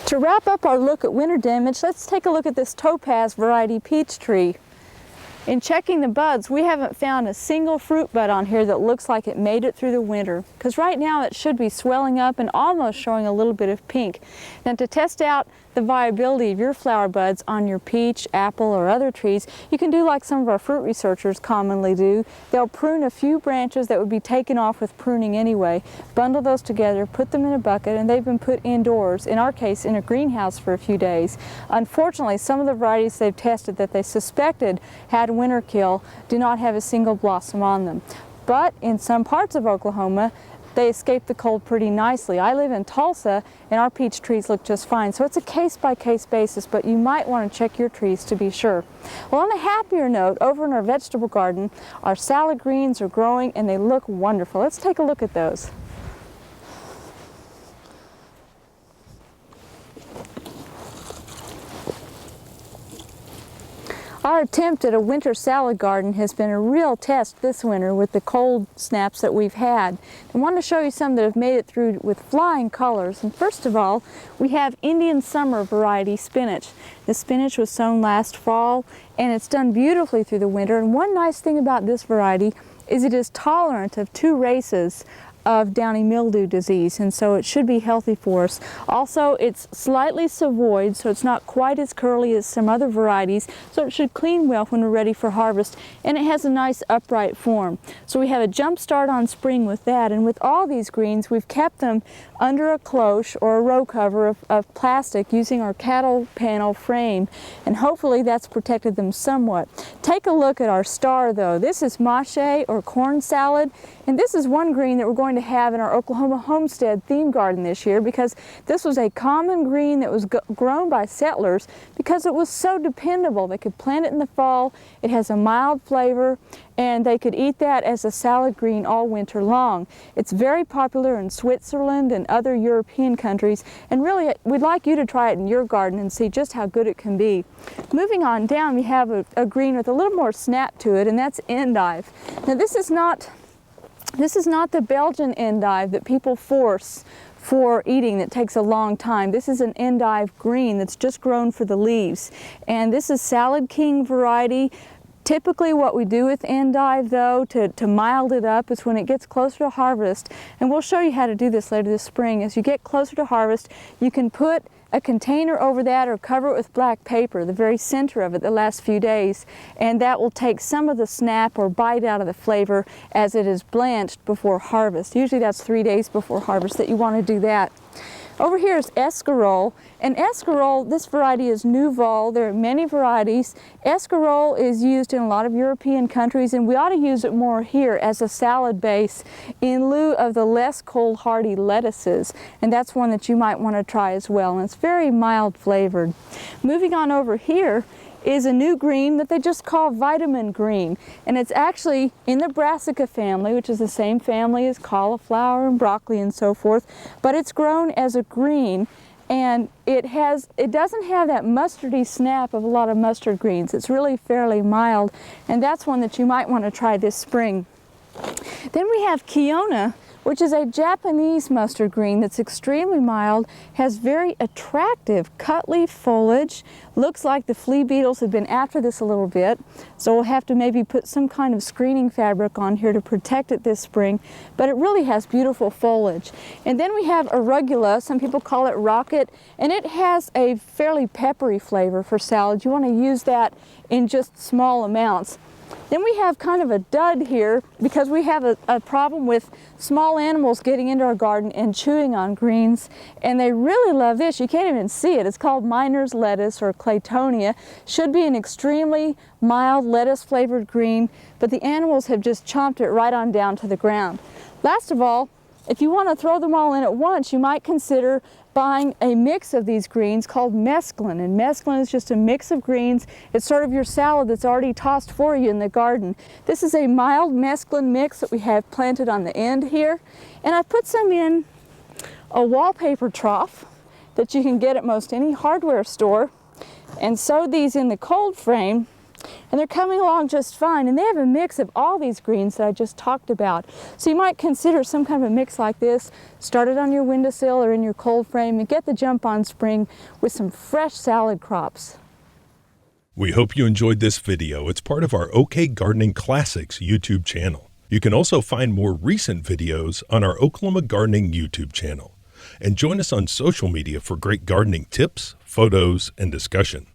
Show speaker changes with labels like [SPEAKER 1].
[SPEAKER 1] To wrap up our look at winter damage, let's take a look at this topaz variety peach tree. In checking the buds, we haven't found a single fruit bud on here that looks like it made it through the winter, because right now it should be swelling up and almost showing a little bit of pink. Now, to test out the viability of your flower buds on your peach, apple, or other trees, you can do like some of our fruit researchers commonly do. They'll prune a few branches that would be taken off with pruning anyway, bundle those together, put them in a bucket, and they've been put indoors, in our case in a greenhouse, for a few days. Unfortunately, some of the varieties they've tested that they suspected had winter kill do not have a single blossom on them. But in some parts of Oklahoma, they escape the cold pretty nicely. I live in Tulsa and our peach trees look just fine. So it's a case-by-case basis, but you might want to check your trees to be sure. Well, on a happier note, over in our vegetable garden, our salad greens are growing and they look wonderful. Let's take a look at those. Our attempt at a winter salad garden has been a real test this winter with the cold snaps that we've had. I want to show you some that have made it through with flying colors. And first of all, we have Indian Summer variety spinach. The spinach was sown last fall and it's done beautifully through the winter. And one nice thing about this variety is it is tolerant of 2 races of downy mildew disease, and so it should be healthy for us. Also, it's slightly savoyed, so it's not quite as curly as some other varieties, so it should clean well when we're ready for harvest, and it has a nice upright form. So we have a jump start on spring with that, and with all these greens, we've kept them under a cloche or a row cover of plastic using our cattle panel frame, and hopefully that's protected them somewhat. Take a look at our star though. This is mache or corn salad, and this is one green that we're going to have in our Oklahoma homestead theme garden this year, because this was a common green that was grown by settlers because it was so dependable. They could plant it in the fall, it has a mild flavor, and they could eat that as a salad green all winter long. It's very popular in Switzerland and other European countries, and really we'd like you to try it in your garden and see just how good it can be. Moving on down, we have a green with a little more snap to it, and that's endive. Now this is not the Belgian endive that people force for eating that takes a long time. This is an endive green that's just grown for the leaves. And this is Salad King variety. Typically what we do with endive though, to mild it up, is when it gets closer to harvest, and we'll show you how to do this later this spring. As you get closer to harvest, you can put a container over that or cover it with black paper, the very center of it, the last few days, and that will take some of the snap or bite out of the flavor as it is blanched before harvest. Usually that's 3 days before harvest that you want to do that. Over here is escarole, and escarole, this variety is Nouveau. There are many varieties. Escarole is used in a lot of European countries, and we ought to use it more here as a salad base in lieu of the less cold hardy lettuces, and that's one that you might want to try as well, and it's very mild flavored. Moving on over here is a new green that they just call vitamin green, and it's actually in the brassica family, which is the same family as cauliflower and broccoli and so forth, but it's grown as a green, and it doesn't have that mustardy snap of a lot of mustard greens. It's really fairly mild, and that's one that you might want to try this spring. Then we have Kiona, which is a Japanese mustard green that's extremely mild, has very attractive cut leaf foliage. Looks like the flea beetles have been after this a little bit, so we'll have to maybe put some kind of screening fabric on here to protect it this spring, but it really has beautiful foliage. And then we have arugula, some people call it rocket, and it has a fairly peppery flavor for salad. You want to use that in just small amounts. Then we have kind of a dud here because we have a problem with small animals getting into our garden and chewing on greens, and they really love this. You can't even see it. It's called miner's lettuce or Claytonia. Should be an extremely mild lettuce flavored green, but the animals have just chomped it right on down to the ground. Last of all, if you want to throw them all in at once, you might consider buying a mix of these greens called mesclun, and mesclun is just a mix of greens. It's sort of your salad that's already tossed for you in the garden. This is a mild mesclun mix that we have planted on the end here, and I put some in a wallpaper trough that you can get at most any hardware store, and sowed these in the cold frame And they're coming along just fine, and they have a mix of all these greens that I just talked about. So you might consider some kind of a mix like this. Start it on your windowsill or in your cold frame and get the jump on spring with some fresh salad crops.
[SPEAKER 2] We hope you enjoyed this video. It's part of our OK Gardening Classics YouTube channel. You can also find more recent videos on our Oklahoma Gardening YouTube channel. And join us on social media for great gardening tips, photos, and discussion.